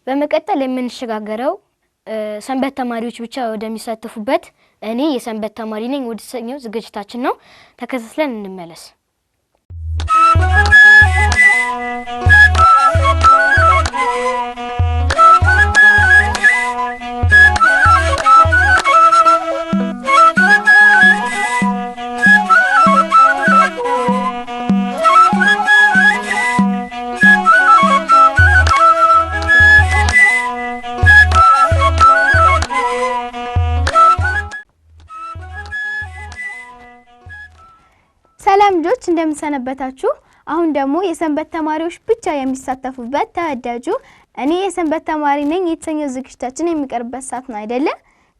በመቀጠል የምንሸጋገረው ሰንበት ተማሪዎች ብቻ ወደሚሳተፉበት እኔ የሰንበት ተማሪ ነኝ ወደ ሰኞ ዝግጅታችን ነው። ተከታትለን እንመለስ። ሰላም ልጆች እንደምንሰነበታችሁ። አሁን ደግሞ የሰንበት ተማሪዎች ብቻ የሚሳተፉበት ተወዳጁ እኔ የሰንበት ተማሪ ነኝ የተሰኘው ዝግጅታችን የሚቀርብበት ሰዓት ነው አይደለ?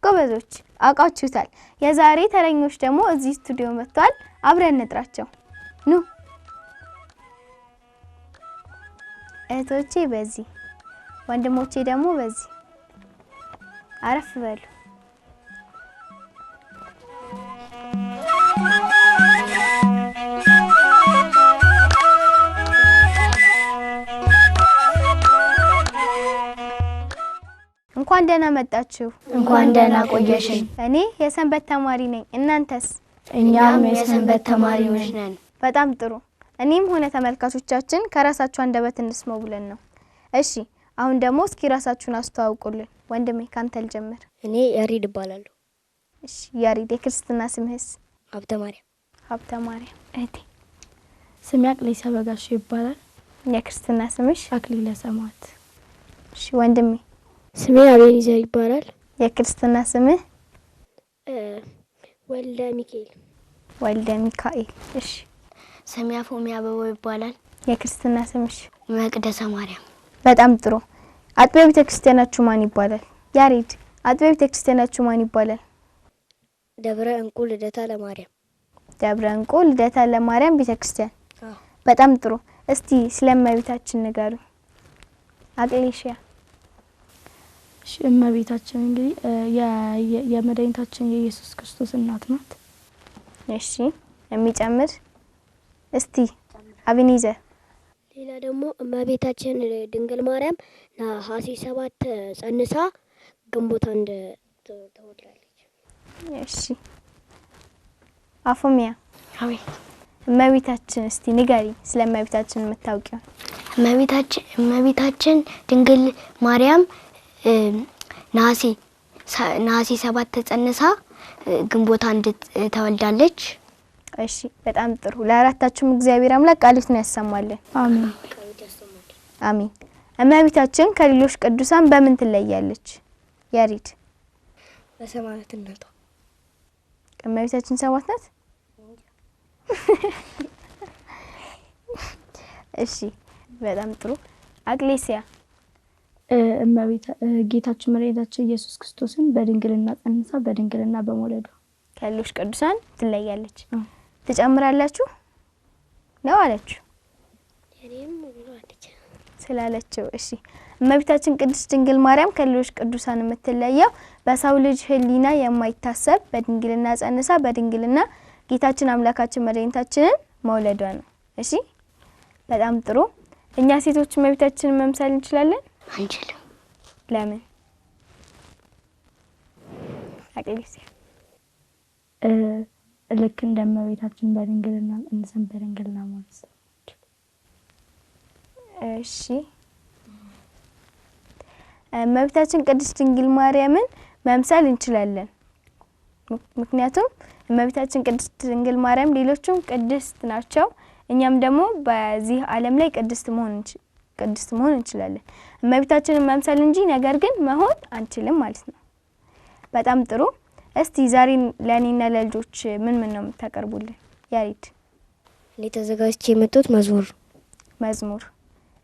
ጎበዞች አውቃችሁታል። የዛሬ ተረኞች ደግሞ እዚህ ስቱዲዮ መጥተዋል። አብረን እንጥራቸው። ኑ እህቶቼ በዚህ፣ ወንድሞቼ ደግሞ በዚህ አረፍ በሉ። እንኳን ደህና መጣችሁ። እንኳን ደህና ቆየሽን። እኔ የሰንበት ተማሪ ነኝ። እናንተስ? እኛም የሰንበት ተማሪዎች ነን። በጣም ጥሩ። እኔም ሆነ ተመልካቾቻችን ከራሳችሁ አንደበት እንስማው ብለን ነው። እሺ አሁን ደግሞ እስኪ ራሳችሁን አስተዋውቁልን። ወንድሜ ካንተ ልጀምር። እኔ ያሬድ እባላለሁ። እሺ ያሬድ፣ የክርስትና ስምህስ? ሀብተ ማርያም። ሀብተ ማርያም። እህቴ? ስሜ አቅሌሳ በጋሽ ይባላል። የክርስትና ስምሽ? አክሊለ ሰማዕት። እሺ ወንድሜ? ስሜ አቤኒዘር ይባላል። የክርስትና ስምህ? ወልደ ሚካኤል። ወልደ ሚካኤል። እሺ ስሜ አፎሚያ አበባው ይባላል። የክርስትና ስምሽ? መቅደሰ ማርያም። በጣም ጥሩ። አጥቢያ ቤተክርስቲያናችሁ ማን ይባላል? ያሬድ፣ አጥቢያ ቤተክርስቲያናችሁ ማን ይባላል? ደብረ እንቁ ልደታ ለማርያም። ደብረ እንቁ ልደታ ለማርያም ቤተክርስቲያን። በጣም ጥሩ። እስቲ ስለእመቤታችን ንገሩ። አቅሌሽያ? እመቤታችን እንግዲህ የመድኃኒታችን የኢየሱስ ክርስቶስ እናት ናት። እሺ የሚጨምር እስቲ አቤኒዘር? ሌላ ደግሞ እመቤታችን ድንግል ማርያም ነሐሴ 7 ጸንሳ ግንቦት 1 ተወልዳለች። እሺ አፎሚያ? አቤት። እመቤታችን እስቲ ንገሪ ስለ እመቤታችን የምታውቂው። እመቤታችን ድንግል ማርያም ነሐሴ 7 ተጸንሳ ግንቦት 1 ተወልዳለች። እሺ በጣም ጥሩ። ለአራታችሁም እግዚአብሔር አምላክ ቃሉን ያሰማልን። አሜን አሜን። እመቤታችን ከሌሎች ቅዱሳን በምን ትለያለች? ያሬድ? በሰማዕትነቷ። እመቤታችን ሰማዕት ናት? እሺ በጣም ጥሩ። አቅሌሲያ? ጌታችን መድኃኒታችን ኢየሱስ ክርስቶስን በድንግልና ጸንሳ በድንግልና በመውለዷ ከሌሎች ቅዱሳን ትለያለች። ትጨምራላችሁ ነው አለችሁ? እኔም ብሏለች ስላለችው። እሺ እመቤታችን ቅድስት ድንግል ማርያም ከሌሎች ቅዱሳን የምትለየው በሰው ልጅ ሕሊና የማይታሰብ በድንግልና ጸንሳ በድንግልና ጌታችን አምላካችን መድኃኒታችንን መውለዷ ነው። እሺ በጣም ጥሩ። እኛ ሴቶች እመቤታችንን መምሰል እንችላለን? አንችልም። ለምን? አቅሌሲያ? ልክ እንደ እመቤታችን በድንግልና እንሰን በድንግልና ማለት ነው። እሺ እመቤታችን ቅድስት ድንግል ማርያምን መምሰል እንችላለን። ምክንያቱም እመቤታችን ቅድስት ድንግል ማርያም ሌሎችም ቅድስት ናቸው። እኛም ደግሞ በዚህ ዓለም ላይ ቅድስት መሆን እንችላለን። እመቤታችንን መምሰል እንጂ ነገር ግን መሆን አንችልም ማለት ነው። በጣም ጥሩ። እስቲ ዛሬ ለኔና ለልጆች ምን ነው የምታቀርቡልን? ያሬድ? እኔ ተዘጋጅቼ የመጣሁት መዝሙር።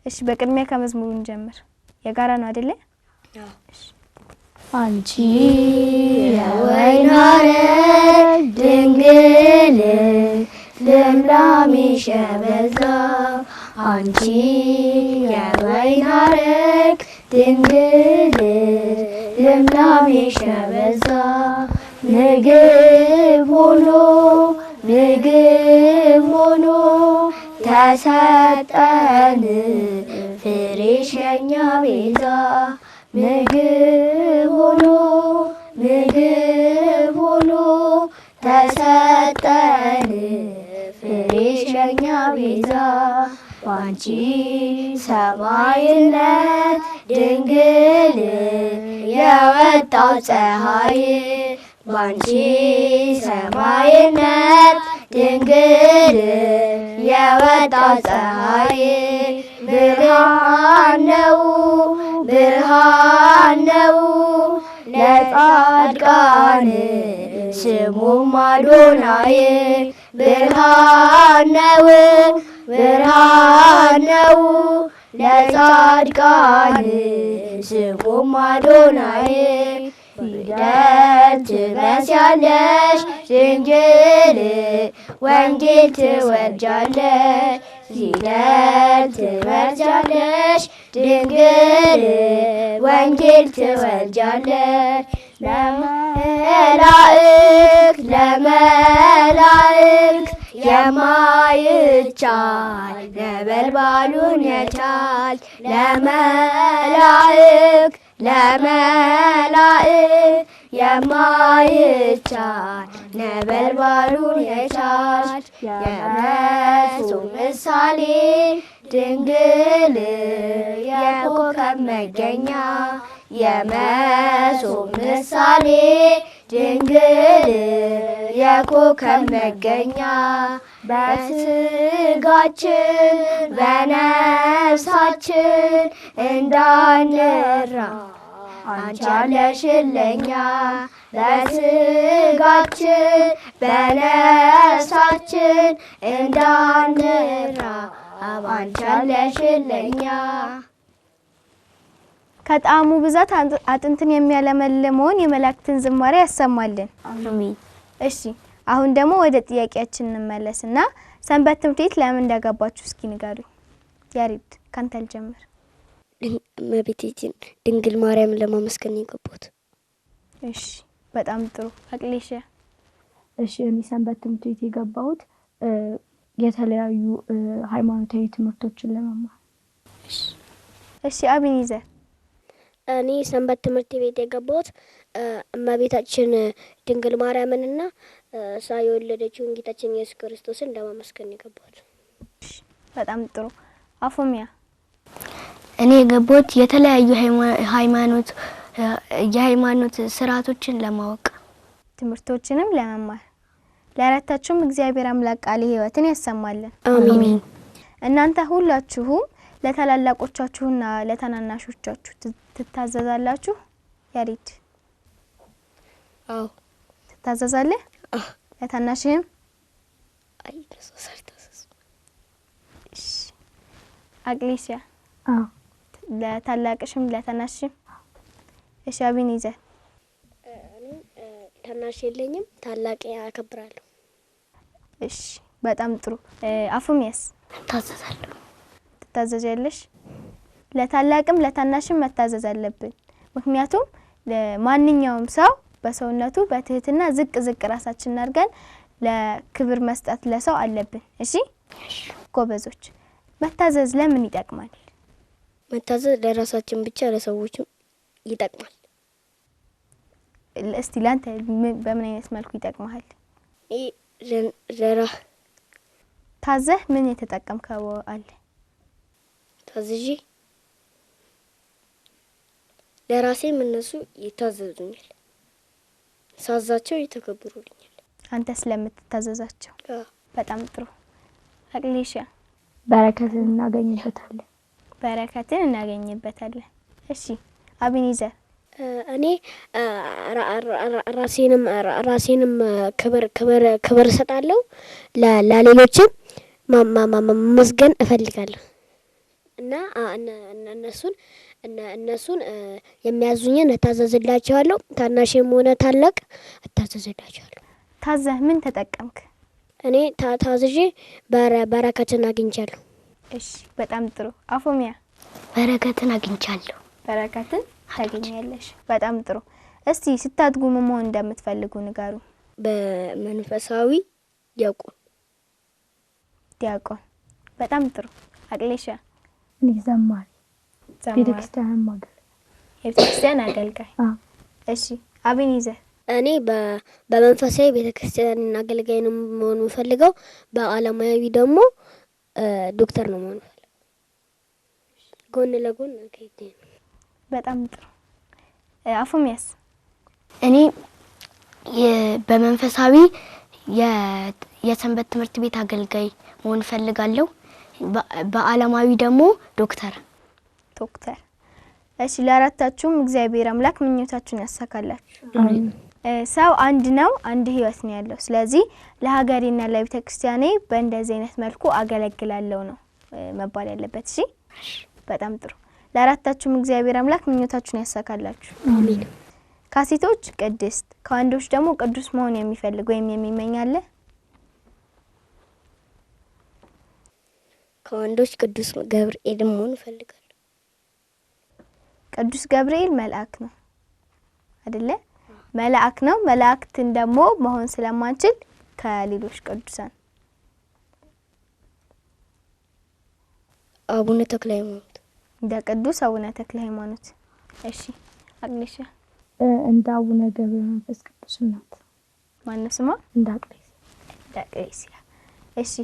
እሺ በቅድሚያ ከመዝሙሩ እንጀምር። የጋራ ነው አይደለ? እሺ። አንቺ የወይን ሐረግ ድንግል ልምላሜሽ የበዛ አንቺ የወይን ሐረግ ድንግል ልምላሜሽ የበዛ ምግብ ሆኖ ተሰጠን ፍሬሽ የኛ ቤዛ ምግብ ሆኖ ተሰጠን ፍሬሽ የኛ ቤዛ ባንቺ ሰማይነት ድንግል የወጣው ፀሐይ ባንቺ ሰማይነት ድንግል የወጣው ፀሐይ ብርሃን ነው ለጻድቃን ስሙም አዶናይ ብርሃን ነው ለጻድቃን ስሙም አዶናይ ፊደል ትመስያለሽ ድንግል ወንጌል ትወልጃለሽ ፊደል ትመስያለሽ ድንግል ወንጌል ትወልጃለሽ ለመላእክት የማይቻል ነበልባሉን የቻል ለመላእክት የማይቻል ነበልባሉን የቻል የመሶብ ምሳሌ ድንግል የኮከብ መገኛ የመሶብ ምሳሌ ድንግል የኮከብ መገኛ በስጋችን በነፍሳችን እንዳንራ አንቺ አለሽልኛ በስጋችን በነፍሳችን እንዳንራ አንቺ አለሽልኛ። ከጣዕሙ ብዛት አጥንትን የሚያለመልመውን የመላእክትን ዝማሬ ያሰማልን። አሜን። እሺ አሁን ደግሞ ወደ ጥያቄያችን እንመለስና ሰንበት ትምህርት ቤት ለምን እንደገባችሁ እስኪ ንገሩኝ። ያሬድ ካንተ ልጀምር። እመቤታችን ድንግል ማርያምን ለማመስገን የገባሁት። እሺ በጣም ጥሩ። አቅሌሽ? እሺ እኔ ሰንበት ትምህርት ቤት የገባሁት የተለያዩ ሃይማኖታዊ ትምህርቶችን ለመማር። እሺ አቢኒዘር? እኔ ሰንበት ትምህርት ቤት የገባሁት እመቤታችን ድንግል ማርያምንና እሷ የወለደችውን ጌታችን ኢየሱስ ክርስቶስን ለማመስገን የገባሁት። በጣም ጥሩ። አፎሚያ? እኔ የገባሁት የተለያዩ የሃይማኖት ስርዓቶችን ለማወቅ ትምህርቶችንም ለመማር። ለአራታችሁም እግዚአብሔር አምላክ ቃለ ሕይወትን ያሰማልን። አሜን። እናንተ ሁላችሁም ለታላላቆቻችሁና ለታናናሾቻችሁ ትታዘዛላችሁ? ያሬድ? አዎ። ትታዘዛለህ? አዎ። ለታናሽህም? አይ ተሳሳርታስ። እሺ አቅሌሽያ? አዎ። ለታላቅሽም ለታናሽም? እሺ አቢኒዘር? እኔ ታናሽ የለኝም፣ ታላቅ አከብራለሁ። እሺ በጣም ጥሩ። አፉሚያስ? ታዘዛለሁ። ትታዘዣለሽ? ለታላቅም ለታናሽም መታዘዝ አለብን። ምክንያቱም ማንኛውም ሰው በሰውነቱ በትህትና ዝቅ ራሳችንን አድርገን ለክብር መስጠት ለሰው አለብን። እሺ ጎበዞች። መታዘዝ ለምን ይጠቅማል? መታዘዝ ለራሳችን ብቻ ለሰዎችም ይጠቅማል። እስቲ ላንተ በምን አይነት መልኩ ይጠቅማል? ታዘህ ምን የተጠቀምከው አለ? ታዝዤ ለራሴም እነሱ ይታዘዙኛል፣ ሳዛቸው ይተከብሩልኛል። አንተ ስለምትታዘዛቸው። በጣም ጥሩ። አቅሌሻ? በረከትን እናገኝበታለን። በረከትን እናገኝበታለን። እሺ አቢኒዘር? እኔ ራሴንም ክብር እሰጣለሁ፣ ለሌሎችም ማመስገን እፈልጋለሁ እና እነሱን የሚያዙኝን እታዘዝላቸዋለሁ። ታናሽም ሆነ ታላቅ እታዘዝላቸዋለሁ። ታዘህ ምን ተጠቀምክ? እኔ ታዝዤ በረከትን አግኝቻለሁ። እሺ በጣም ጥሩ። አፎሚያ? በረከትን አግኝቻለሁ። በረከትን ታገኛለሽ። በጣም ጥሩ። እስቲ ስታድጉ ምን መሆን እንደምትፈልጉ ንገሩ። በመንፈሳዊ ዲያቆን። በጣም ጥሩ። አቅሌሻ? እኔ ዘማሪ። ቤተክርስቲያን ማገልገል። የቤተክርስቲያን አገልጋይ። እሺ አቤኔዘር? እኔ በመንፈሳዊ ቤተክርስቲያን አገልጋይ ነው መሆን የምፈልገው። በአለማዊ ደግሞ ዶክተር ነው መሆን የምፈልገው። ጎን ለጎን ከይቴ። በጣም ጥሩ። አፎሚያስ? እኔ በመንፈሳዊ የሰንበት ትምህርት ቤት አገልጋይ መሆን ፈልጋለሁ። በአለማዊ ደግሞ ዶክተር። እሺ ለአራታችሁም እግዚአብሔር አምላክ ምኞታችሁን ያሳካላችሁ። ሰው አንድ ነው፣ አንድ ህይወት ነው ያለው። ስለዚህ ለሀገሬና ለቤተክርስቲያኔ በእንደዚህ አይነት መልኩ አገለግላለሁ ነው መባል ያለበት። እሺ በጣም ጥሩ። ለአራታችሁም እግዚአብሔር አምላክ ምኞታችሁን ያሳካላችሁ። አሜን። ከሴቶች ቅድስት ከወንዶች ደግሞ ቅዱስ መሆን የሚፈልግ ወይም የሚመኝ አለ? ከወንዶች ቅዱስ ገብርኤል መሆን እፈልጋለሁ። ቅዱስ ገብርኤል መልአክ ነው አይደለ? መልአክ ነው። መላእክትን ደግሞ መሆን ስለማንችል ከሌሎች ቅዱሳን አቡነ ተክለ ሃይማኖት። እንደ ቅዱስ አቡነ ተክለ ሃይማኖት። እሺ አግኔሻ? እንደ አቡነ ገብረ መንፈስ ቅዱስ እናት። ማነው ስሟ? እንደ አቅሌስያ። እሺ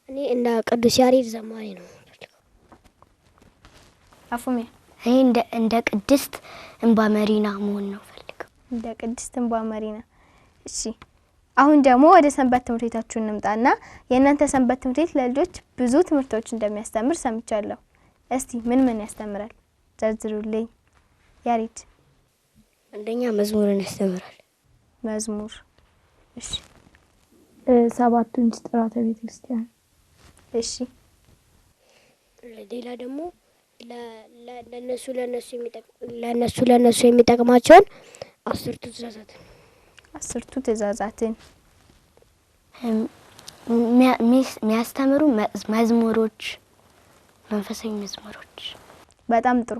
እኔ እንደ ቅዱስ ያሬድ ዘማሪ ነው የምፈልገው። አፉሚያ? እኔ እንደ ቅድስት እንባ መሪና መሆን ነው ፈልገው። እንደ ቅድስት እንባ መሪና። እሺ አሁን ደግሞ ወደ ሰንበት ትምህርት ቤታችሁ እንምጣና የእናንተ ሰንበት ትምህርት ቤት ለልጆች ብዙ ትምህርቶች እንደሚያስተምር ሰምቻለሁ። እስቲ ምን ያስተምራል ዘርዝሩልኝ። ያሬድ? አንደኛ መዝሙርን ያስተምራል። መዝሙር። እሺ ሰባቱ ምስጢራተ ቤተክርስቲያን። እሺ ሌላ ደግሞ ለነሱ የሚጠቅማቸውን 10ቱ ትእዛዛትን የሚያስተምሩ መዝሙሮች፣ መንፈሳዊ መዝሙሮች። በጣም ጥሩ።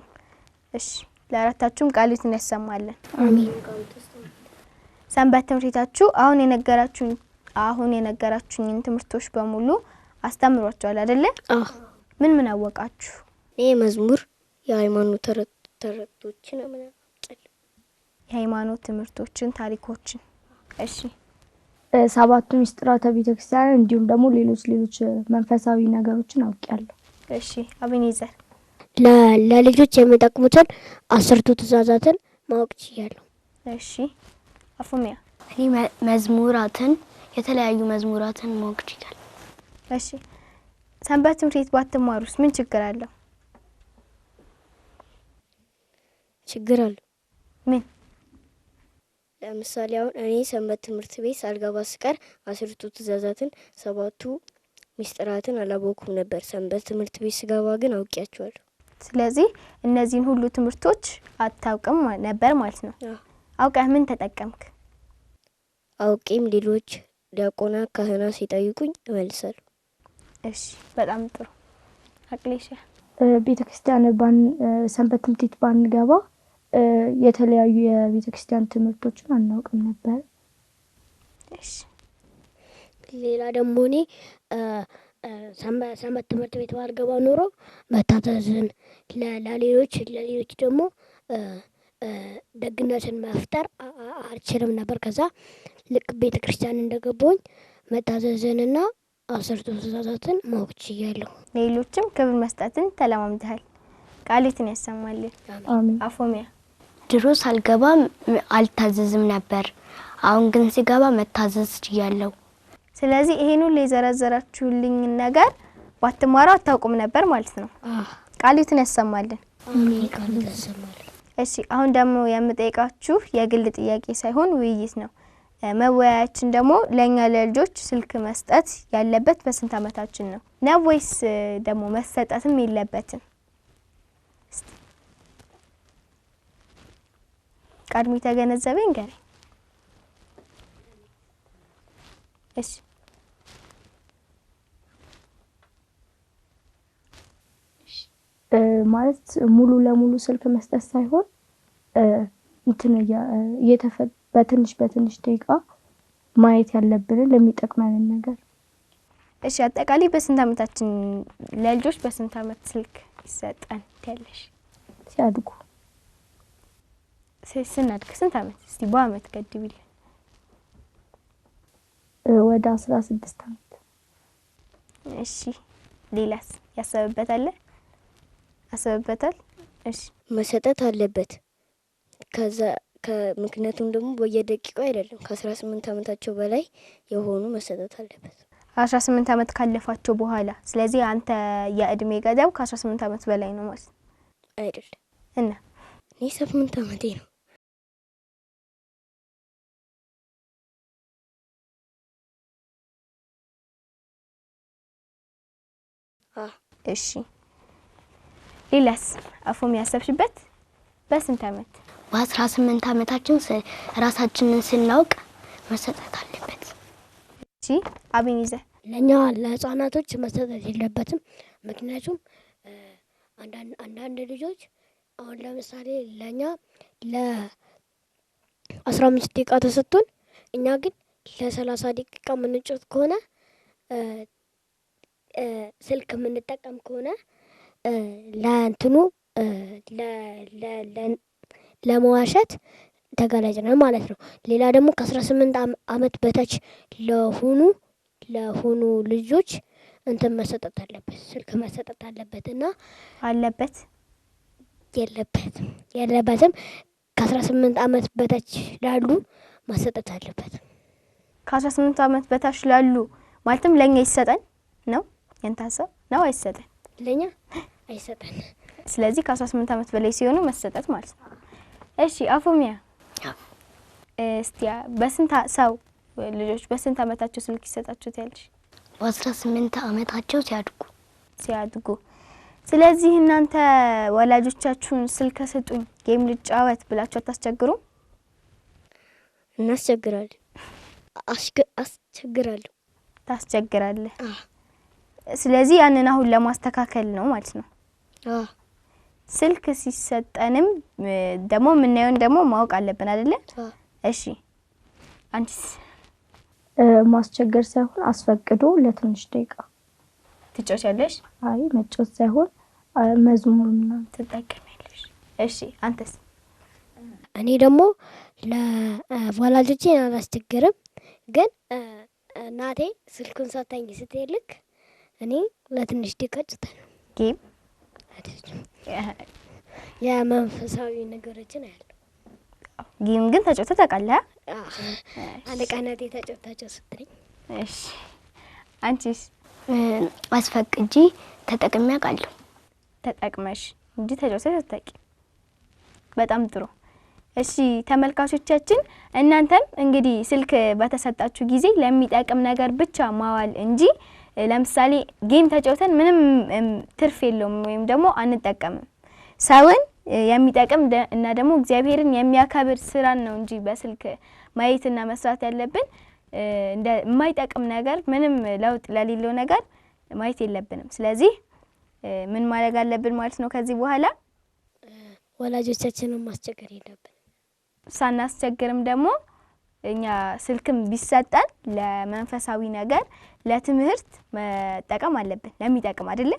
እሺ ለአራታችሁም ቃሉን ያሰማለን። አሜን። ሰንበት ትምህርት ቤታችሁ አሁን የነገራችሁኝን ትምህርቶች በሙሉ አስተምሯችኋል አይደለ? ምን አወቃችሁ? እኔ መዝሙር፣ የሃይማኖት ተረቶችን የሃይማኖት ትምህርቶችን፣ ታሪኮችን። እሺ ሰባቱ ምስጢራተ ቤተክርስቲያን እንዲሁም ደግሞ ሌሎች መንፈሳዊ ነገሮችን አውቃለሁ። እሺ አቤኔዘር? ለልጆች የሚጠቅሙትን 10ቱ ትእዛዛትን ማወቅ ችያለሁ። እሺ አፉሚያ? እኔ የተለያዩ መዝሙራትን ማወቅ ችያለሁ። እሺ ሰንበት ትምህርት ቤት ባትማሩስ ምን ችግር አለው? ችግር አለው። ምን? ለምሳሌ አሁን እኔ ሰንበት ትምህርት ቤት ሳልገባ ስቀር 10ቱ ትእዛዛትን 7ቱ ምስጢራትን አላወኩም ነበር። ሰንበት ትምህርት ቤት ስገባ ግን አውቂያቸዋለሁ። ስለዚህ እነዚህን ሁሉ ትምህርቶች አታውቅም ነበር ማለት ነው። አውቀህ ምን ተጠቀምክ? አውቄም ሌሎች ዲያቆናት፣ ካህናት ሲጠይቁኝ እመልሳለሁ። እሺ በጣም ጥሩ። አቅሌሻ? ቤተክርስቲያን ሰንበት ትምህርት ቤት ባንገባ የተለያዩ የቤተክርስቲያን ትምህርቶችን አናውቅም ነበር። እሺ ሌላ ደግሞ እኔ ሰንበት ትምህርት ቤት ባልገባ ኖሮ መታዘዝን ለሌሎች ደግሞ ደግነትን መፍጠር አልችልም ነበር። ከዛ ልክ ቤተክርስቲያን እንደገባሁኝ መታዘዝንና 10ቱ ትእዛዛትን ማወቅ ችያለሁ። ሌሎችም ክብር መስጠትን ተለማምደሃል። ቃሉን ያሰማልን። አሜን። አፎሚያ? ድሮ ሳልገባ አልታዘዝም ነበር። አሁን ግን ሲገባ መታዘዝ ችያለሁ። ስለዚህ ይሄን ሁሉ የዘረዘራችሁልኝ ነገር ባትማሩ አታውቁም ነበር ማለት ነው። ቃሉን ያሰማልን። አሜን። ቃሉን ያሰማልን። እሺ አሁን ደግሞ የምጠይቃችሁ የግል ጥያቄ ሳይሆን ውይይት ነው። መወያያችን ደግሞ ለኛ ለልጆች ስልክ መስጠት ያለበት በስንት አመታችን ነው ወይስ ደግሞ መሰጠትም የለበትም? ቀድሞ የተገነዘበ እንገረኝ። እሺ ማለት ሙሉ ለሙሉ ስልክ መስጠት ሳይሆን በትንሽ ደቂቃ ማየት ያለብንን ለሚጠቅመን ነገር። እሺ አጠቃላይ በስንት አመታችን ለልጆች በስንት አመት ስልክ ይሰጠን ትያለሽ? ሲያድጉ ስናድግ ስንት አመት እስቲ በአመት ገድቢልን? ወደ 16 አመት። እሺ ሌላስ ያሰበበታል? አሰበበታል? እሺ መሰጠት አለበት። ከዛ ምክንያቱም ደግሞ በየደቂቃው አይደለም ከ18 አመታቸው በላይ የሆኑ መሰጠት አለበት። 18 አመት ካለፋቸው በኋላ። ስለዚህ አንተ የእድሜ ገደብ ከ18 አመት በላይ ነው ማለት አይደለም? እና እኔ 8 አመቴ ነው። እሺ ሌላስ አፎም ያሰብሽበት? በስንት አመት? በ18 አመታችን ራሳችንን ስናውቅ መሰጠት አለበት። እሺ አብኝዘ ለኛ ለህፃናቶች መሰጠት የለበትም። ምክንያቱም አንዳንድ ልጆች አሁን ለምሳሌ ለኛ ለ15 ደቂቃ ተሰጥቶን እኛ ግን ለ30 ደቂቃ የምንጫወት ከሆነ ስልክ የምንጠቀም ከሆነ ለእንትኑ ለመዋሸት ተጋላጭ ነን ማለት ነው። ሌላ ደግሞ ከ18 አመት በታች ለሆኑ ልጆች እንትን መሰጠት አለበት፣ ስልክ መሰጠት አለበት እና አለበት የለበትም ከ18 አመት በታች ላሉ መሰጠት አለበት። ከ18 አመት በታች ላሉ ማለትም ለኛ ይሰጠን ነው ያንታሰብ ነው አይሰጠን? ለኛ አይሰጠን። ስለዚህ ከ18 አመት በላይ ሲሆኑ መሰጠት ማለት ነው። እሺ አፎሚያ እስቲ በስንት ሰው ልጆች በስንት አመታቸው ስልክ ይሰጣቸው ትያለሽ? በ18 አመታቸው ሲያድጉ። ስለዚህ እናንተ ወላጆቻችሁን ስልክ ስጡኝ ጌም ልጫወት ብላችሁ አታስቸግሩም? እናስቸግራለን። ታስቸግራለህ። ስለዚህ ያንን አሁን ለማስተካከል ነው ማለት ነው። ስልክ ሲሰጠንም ደግሞ የምናየውን ደግሞ ማወቅ አለብን አይደለ? እሺ አንቺስ? ማስቸገር ሳይሆን አስፈቅዶ ለትንሽ ደቂቃ ትጫወቻለሽ? አይ መጫወት ሳይሆን መዝሙር ምናምን ትጠቀሚያለሽ። እሺ አንተስ? እኔ ደግሞ ለወላጆቼ አላስቸግርም፣ ግን እናቴ ስልኩን ሰጣኝ ስትልክ እኔ ለትንሽ ደቂቃ ጫወታለሁ። ጌም የመንፈሳዊ ነገሮችን አያለሁ። ጌም ግን ተጫውተህ ታውቃለህ? አንድ ቀን እናቴ ተጫውታቸው ስትለኝ። እሺ አንቺስ? አስፈቅጂ ተጠቅሜ አውቃለሁ። ተጠቅመሽ እንጂ ተጫውተሽ አታውቂም። በጣም ጥሩ። እሺ ተመልካቾቻችን እናንተም እንግዲህ ስልክ በተሰጣችሁ ጊዜ ለሚጠቅም ነገር ብቻ ማዋል እንጂ ለምሳሌ ጌም ተጫውተን ምንም ትርፍ የለውም ወይም ደግሞ አንጠቀምም። ሰውን የሚጠቅም እና ደግሞ እግዚአብሔርን የሚያከብር ስራን ነው እንጂ በስልክ ማየትና መስራት ያለብን እንደ የማይጠቅም ነገር ምንም ለውጥ ለሌለው ነገር ማየት የለብንም። ስለዚህ ምን ማድረግ አለብን ማለት ነው? ከዚህ በኋላ ወላጆቻችንን ማስቸገር የለብን። ሳናስቸግርም ደግሞ እኛ ስልክም ቢሰጠን ለመንፈሳዊ ነገር ለትምህርት መጠቀም አለብን፣ ለሚጠቅም አይደለ?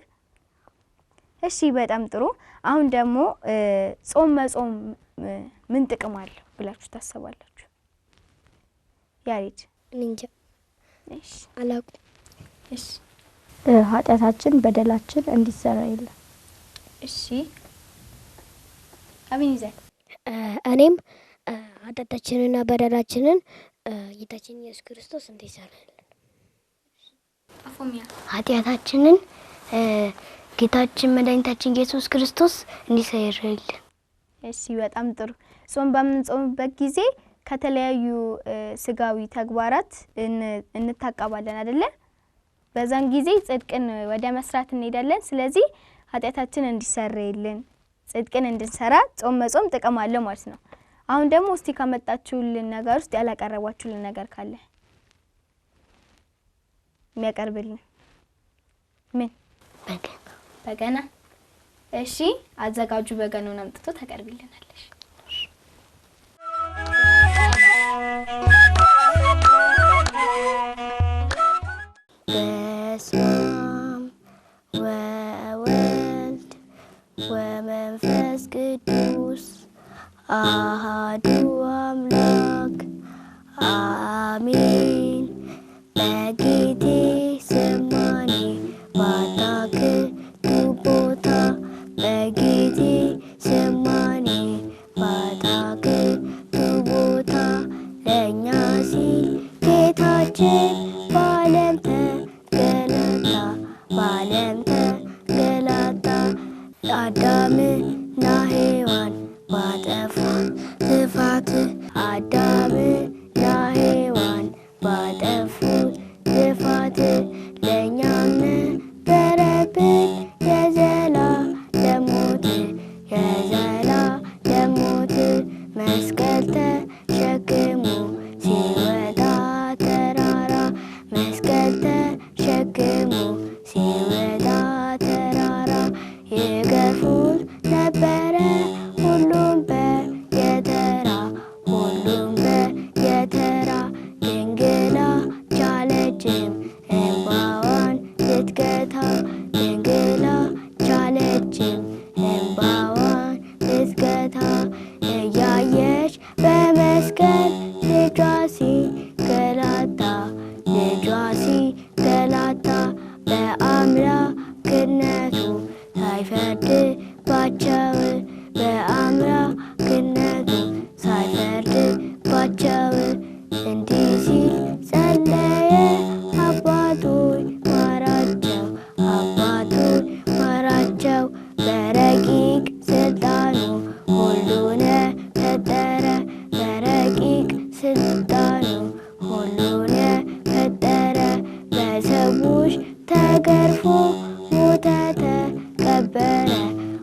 እሺ በጣም ጥሩ። አሁን ደግሞ ጾም መጾም ምን ጥቅም አለው ብላችሁ ታስባላችሁ? ያሬድ? እንጃ። እሺ አላውቅም። እሺ ኃጢአታችን በደላችን እንዲሰራ የለም። እሺ አብኝዘ? እኔም ኃጢአታችንና በደላችንን ጌታችን ኢየሱስ ክርስቶስ እንዲሰራልን። አፎሚያ? ኃጢአታችንን ጌታችን መድኃኒታችን ኢየሱስ ክርስቶስ እንዲሰራልን። እሺ በጣም ጥሩ። ጾም በምንጾምበት ጊዜ ከተለያዩ ስጋዊ ተግባራት እንታቀባለን አይደለ? በዛን ጊዜ ጽድቅን ወደ መስራት እንሄዳለን። ስለዚህ ኃጢአታችን እንዲሰራልን ጽድቅን እንድንሰራ ጾም መጾም ጥቅም አለው ማለት ነው። አሁን ደግሞ እስቲ ካመጣችሁልን ነገር ውስጥ ያላቀረባችሁልን ነገር ካለ የሚያቀርብልን? ምን? በገና። እሺ አዘጋጁ። በገናውን አምጥቶ ታቀርብልናለሽ። በስመ አብ ወወልድ አሃዱ አምላክ አሜን። በጌቴ ሰማኒ ባታክልቱ ቦታ በጌቴ ሰማኒ ባታክልቱ ቦታ ለእኛ ሲል ጌታችን በዓለም ተገላታ በዓለም ተገላታ። አዳምና ሔዋን ባጠፉት ጥፋት አዳምና ሔዋን ባጠፉት ጥፋት ለእኛም ነበረብን የዘላለም ሞት የዘላለም ሞት። መስቀል ተሸክሞ ሲወጣ ተራራ መስቀል ተሸክሞ ሲወጣ ተራራ ይገርፉት ነበረ ሁሉም በየተራ ሁሉም በየተራ። ድንግል አልቻለችም እንባዋን ልትገታ ድንግል አልቻለችም እንባዋን ልትገታ። እያየች በመስቀል ልጇ ሲገላታ ልጇ ሲገላታ በአምላክነቱ ሳይፈርድባቸው በአምላክነቱ ሳይፈርድባቸው እንዲህ ሲል ጸለየ አባቶይ ማራቸው አባቶይ ማራቸው። በረቂቅ ስልጣኑ ሁሉን ፈጠረ በረቂቅ ስልጣኑ ሁሉን ፈጠረ። በሰዎች ተገርፎ ሞተ ተቀበረ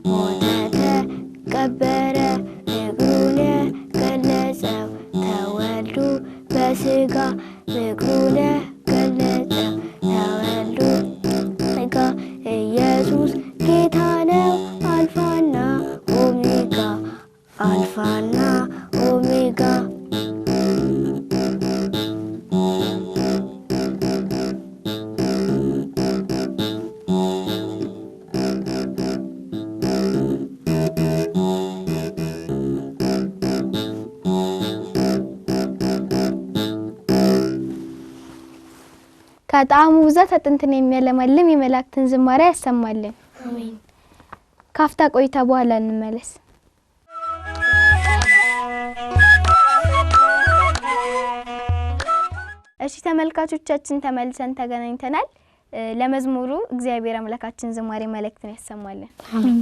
ሞተ ተቀበረ። ፍቅሩን የገለጸው ተወልዶ በስጋ ፍቅሩን የገለጸው ተወልዶ በስጋ። ኢየሱስ ጌታ ነው አልፋና ኦሜጋ አልፋና ኦሜጋ። ከጣዕሙ ብዛት አጥንትን የሚያለመልም የመላእክትን ዝማሬ ያሰማልን። አሜን። ካፍታ ቆይታ በኋላ እንመለስ። እሺ ተመልካቾቻችን ተመልሰን ተገናኝተናል። ለመዝሙሩ እግዚአብሔር አምላካችን ዝማሬ መልእክትን ያሰማልን። አሜን።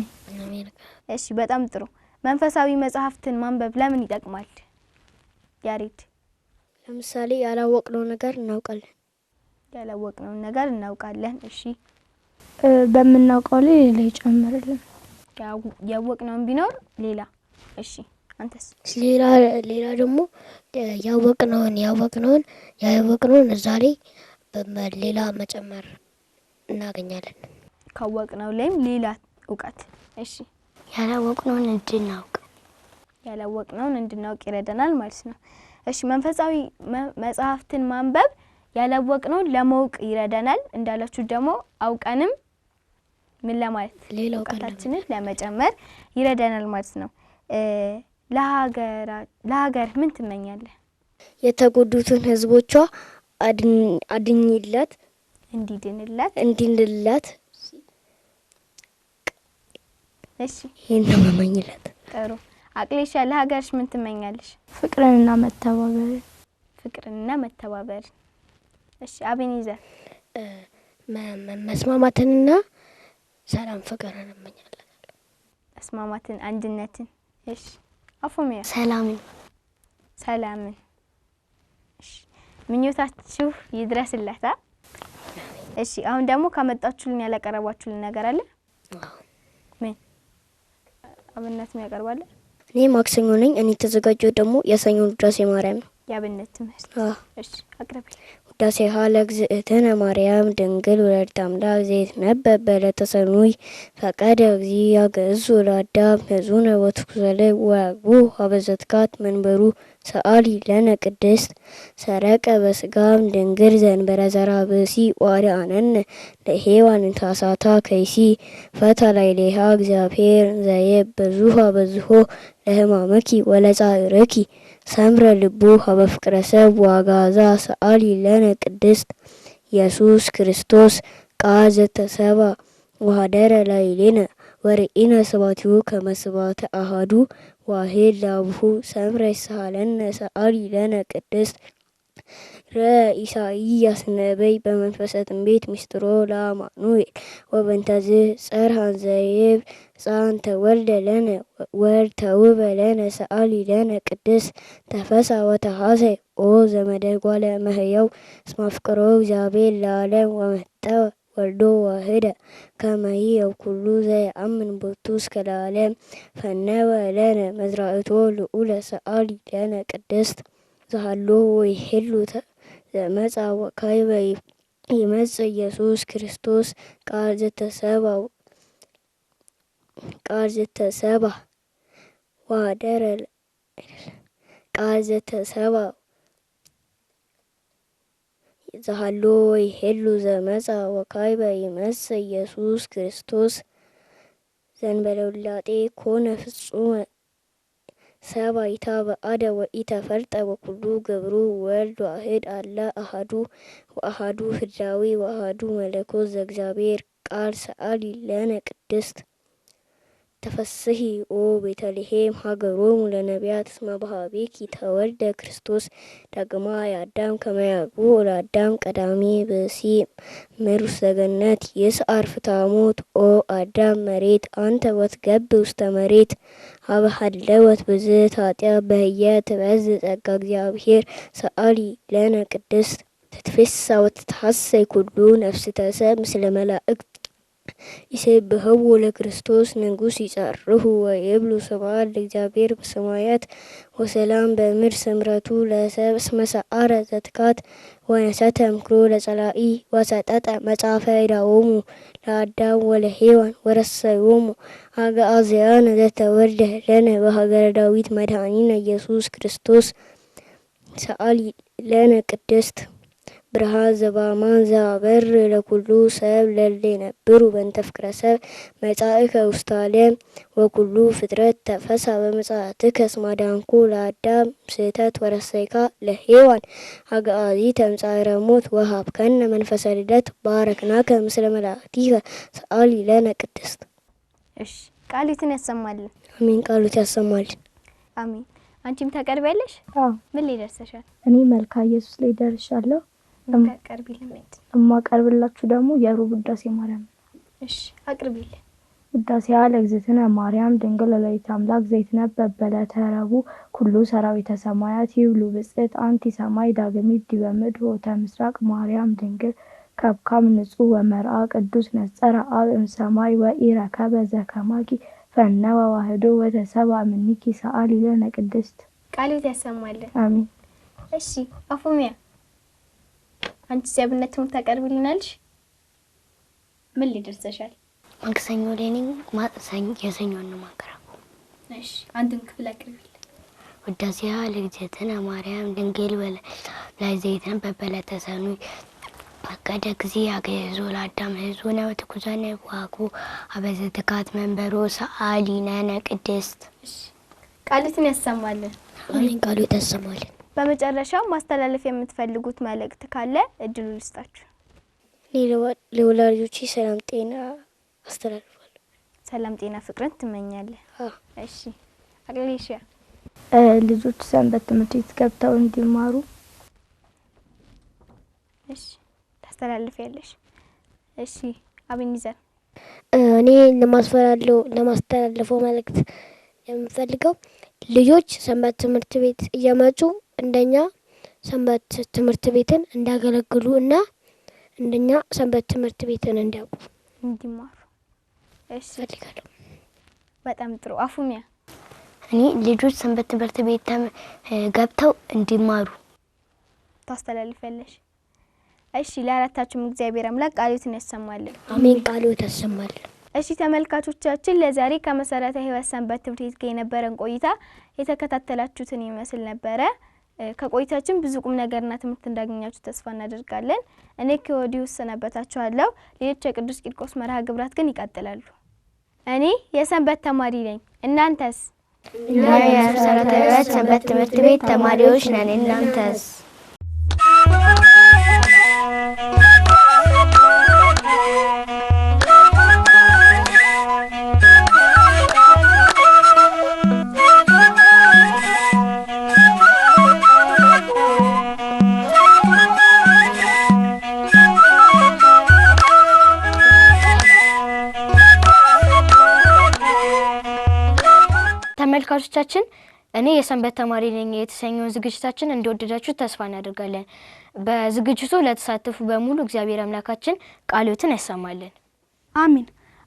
እሺ በጣም ጥሩ። መንፈሳዊ መጽሐፍትን ማንበብ ለምን ይጠቅማል? ያሬድ። ለምሳሌ ያላወቅነው ነገር እናውቃለን። ያላወቅነው ነገር እናውቃለን። እሺ በምናውቀው ላይ ሌላ ይጨምርልን። ያወቅነውን ቢኖር ሌላ። እሺ አንተስ? ሌላ ደግሞ ያወቅነውን እዛ ላይ ሌላ መጨመር እናገኛለን። ካወቅነው ላይም ሌላ እውቀት። እሺ ያላወቅነውን እንድናውቅ ይረዳናል ማለት ነው። እሺ መንፈሳዊ መጽሐፍትን ማንበብ ያላወቅነውን ለማወቅ ይረዳናል። እንዳላችሁ ደግሞ አውቀንም ምን ለማለት ሌላ እውቀታችንን ለመጨመር ይረዳናል ማለት ነው። ለሀገር ምን ትመኛለህ? የተጎዱትን ህዝቦቿ አድኝላት እንዲድንላት። እሺ ይሄን ነው መመኝላት። ጥሩ። አቅሌሻ ለሀገርሽ ምን ትመኛለሽ? ፍቅርንና መተባበር። እሺ አቤኔዘር? መስማማትንና ሰላም ፍቅርን እመኛለሁ። መስማማትን፣ አንድነትን። እሺ አፎሚያ? ሰላምን። እሺ ምኞታችሁ ይድረስላታ። እሺ አሁን ደግሞ ካመጣችሁልን ያላቀረባችሁልን ነገር አለ? ምን አብነት ነው ያቀርባለ? እኔ ማክሰኞ ነኝ። እኔ ተዘጋጀው ደግሞ የሰኞ ውዳሴ ማርያም ነው። ያብነት ትምህርት። እሺ አቅርቢ። ውዳሴ ለእግዝእትነ ማርያም ድንግል ወለድተ አምላክ ዘይትነበብ በዕለተ ሰኑይ ፈቀደ እግዚእ ያገዙ ለአዳም ሕዙነ ወትኩዘለ ወያግቡ አበዘትካት መንበሩ ሰአሊ ለነ ቅድስት ሰረቀ በስጋም ድንግል ዘንበረ ዘራ ብእሲ ዋድአነነ ለሔዋን ታሳታ ከይሲ ፈታ ላዕሌሃ እግዚአብሔር ዘየብዙሃ በዝሖ ለሕማመኪ ወለጻዕርኪ ሰምረ ልቡ ሀበ ፍቅረ ሰብ ዋጋዛ ሰአሊ ለነ ቅድስት ኢየሱስ ክርስቶስ ቃል ዘተሰባ ወሀደረ ላዕሌነ ወርኢነ ስብሐቲሁ ከመ ስብሐተ አሐዱ ዋሕድ ለአቡሁ ሰምረ ይስሐለነ ሰአሊ ለነ ቅድስት ኢሳይያስ ነበይ በመንፈሰ ትንቢት ምስጢሮ ለአማኑኤል ወበእንተዝ ጸርሃን ዘይብ ሕፃን ተወልደ ለነ ወልድ ተውበ ለነ ሰአሊ ለነ ቅድስት ተፈሳ ወተሐሰይ ኦ ዘመደ እጓለ እመሕያው እስመ አፍቅሮ እግዚአብሔር ለዓለም ወመጠወ ወልዶ ዋሕደ ከመ ይሕየው ኩሉ ዘየአምን ቦቱ እስከ ለዓለም ፈነወ ለነ መዝራእቶ ልዑለ ሰአሊ ለነ ቅድስት ዘሃሎ ወይሄሉ ዘመጻ ወካዕበ ይመጽእ ኢየሱስ ክርስቶስ ቃል ዘተሰባ ወሀደረ ቃል ዘተሰባ ዘሃሎ ወይሄሉ ዘመጻ ወካዕበ ይመጽእ ኢየሱስ ክርስቶስ ዘእንበለ ውላጤ ኮነ ፍጹመ ሰብአ ኢተባአደ ወኢተፈልጠ ወኩሉ ገብሩ ወልድ ዋሕድ አላ አሐዱ ወአሐዱ ህላዌ ወአሐዱ መለኮት ዘእግዚአብሔር ቃል ሰአሊ ለነ ቅድስት ተፈስሒ ኦ ቤተልሔም ሀገሮሙ ለነቢያት እስመ በኀቤኪ ተወልደ ክርስቶስ ዳግማይ አዳም ከመ ያግቦ ለአዳም ቀዳሚ ብእሲ ምድር ውስተ ገነት ይስዓር ፍትሐ ሞት ኦ አዳም መሬት አንተ ወትገብር ውስተ መሬት ሀበ ሀለወት ብዝት ኃጢአት በህየ ትበዝሕ ጸጋ እግዚአብሔር ሰአሊ ለነ ቅድስት ትትፌሳ ወትትሐሰይ ኩሉ ነፍስተ ሰብ ምስለ መላእክት ይሴብሕዎ ለክርስቶስ ንጉሥ ይጸርሁ ወይብሉ ስብሐት ለእግዚአብሔር በሰማያት ወሰላም በምድር ስምረቱ ለሰብእ እስመ ሰዓረ ዘትካት ወነሰተ ምክሮ ለጸላኢ ወሰጠጠ መጽሐፈ ዕዳዎሙ ለአዳም ወለሔዋን ወረሰዮሙ አግዓዝያነ ዘተወልደ ለነ በሀገረ ዳዊት መድኃኒነ ኢየሱስ ክርስቶስ ሰአሊ ለነ ቅድስት ብርሃን ዘበአማን ዘአበርህ ለኩሉ ሰብ ለእለ ይነብሩ በእንተ ፍቅረ ሰብ መጻእከ ውስተ ዓለም ወኩሉ ፍጥረት ተፈሳ በምጽአትከ እስመ አዳንኩ ለአዳም ስሕተት ወረሰይካ ለሔዋን አግዓዚተ እምጻዕረ ሞት ወሀብከነ መንፈሰ ልደት ባረክናከ ምስለ መላእክቲከ ሰአሊ ለነ ቅድስት። እሺ ቃሊትን ያሰማልን። አሜን። ቃሉት ያሰማልን። አሜን። አንቺም ታቀርቢያለሽ? አዎ ምን ላይ ደርሰሻል? እኔ መልካ ኢየሱስ ላይ ደርሻለሁ። ታቀርቢልን? እማቀርብላችሁ ደግሞ የሩብ ውዳሴ ማርያም። እሺ አቅርቢልን። ውዳሴሃ ለእግዝእትነ ማርያም ድንግል ወላዲተ አምላክ ዘይትነበብ በዕለተ ረቡዕ ኩሉ ሰራዊተ ሰማያት ይብሉ ብጽዕት አንቲ ሰማይ ዳግሚት ዲበ ምድር ሆተ ምስራቅ ማርያም ድንግል ከብካብ ንጹሕ ወመርአ ቅዱስ ነጸረ አብ እምሰማይ ወኢረከበ ዘከማኪ ፈነወ ዋህዶ ወተሰብአ እምኔኪ ሰአሊ ለነ ቅድስት። ቃሉት ያሰማልን። አሜን። እሺ አፎሚያ አንቺ ሲያብነት ትምህርት ታቀርቢልናለሽ? ምን ላይ ደርሰሻል? ማክሰኞ ላይ ነኝ። የሰኞን ነው የማቀርበው። እሺ አንዱን ክፍል አቅርቢልን። ውዳሴሃ ለእግዝእትነ ማርያም ድንግል ወላዲተ አምላክ ዘይትነበብ በዕለተ ሰኑይ ፈቀደ ጊዜ አግዕዞ ለአዳም ሕዝቡነ ወትኩሳነ ዋግቦ ሀበ ዘትካት መንበሮ ሰአሊ ለነ ቅድስት። ቃሉትን ያሰማልን። አሜን። ቃሉት ያሰማልን። በመጨረሻው ማስተላለፍ የምትፈልጉት መልእክት ካለ እድሉ ልስጣችሁ። ለወላጆቼ ሰላም ጤና አስተላልፋለሁ። ሰላም ጤና ፍቅርን ትመኛለህ? እሺ አቅሌሻ ልጆች ሰንበት ትምህርት ቤት ገብተው እንዲማሩ እሺ ታስተላልፊያለሽ? እሺ አብኒዘር እኔ ለማስተላለፈው መልእክት የምፈልገው ልጆች ሰንበት ትምህርት ቤት እየመጡ እንደኛ ሰንበት ትምህርት ቤትን እንዲያገለግሉ እና እንደኛ ሰንበት ትምህርት ቤትን እንዲያውቁ እንዲማሩ እሺ ፈልጋለሁ። በጣም ጥሩ። አፉሚያ እኔ ልጆች ሰንበት ትምህርት ቤት ገብተው እንዲማሩ ታስተላልፊያለሽ? እሺ ለአራታችሁም እግዚአብሔር አምላክ ቃሉትን ያሰማልን። አሜን። ቃሉት ያሰማልን። እሺ ተመልካቾቻችን ለዛሬ ከመሰረተ ህይወት ሰንበት ትምህርት ቤት ጋር የነበረን ቆይታ የተከታተላችሁትን ይመስል ነበረ። ከቆይታችን ብዙ ቁም ነገርና ትምህርት እንዳገኛችሁ ተስፋ እናደርጋለን። እኔ ከወዲሁ ሰናበታችኋለሁ። ሌሎች የቅዱስ ቂርቆስ መርሃ ግብራት ግን ይቀጥላሉ። እኔ የሰንበት ተማሪ ነኝ። እናንተስ? እኛ የመሰረተ ህይወት ሰንበት ትምህርት ቤት ተማሪዎች ነን። እናንተስ? ተመልካቾቻችን እኔ የሰንበት ተማሪ ነኝ የተሰኘውን ዝግጅታችን እንደወደዳችሁ ተስፋ እናደርጋለን። በዝግጅቱ ለተሳተፉ በሙሉ እግዚአብሔር አምላካችን ቃልዎትን ያሰማልን። አሜን።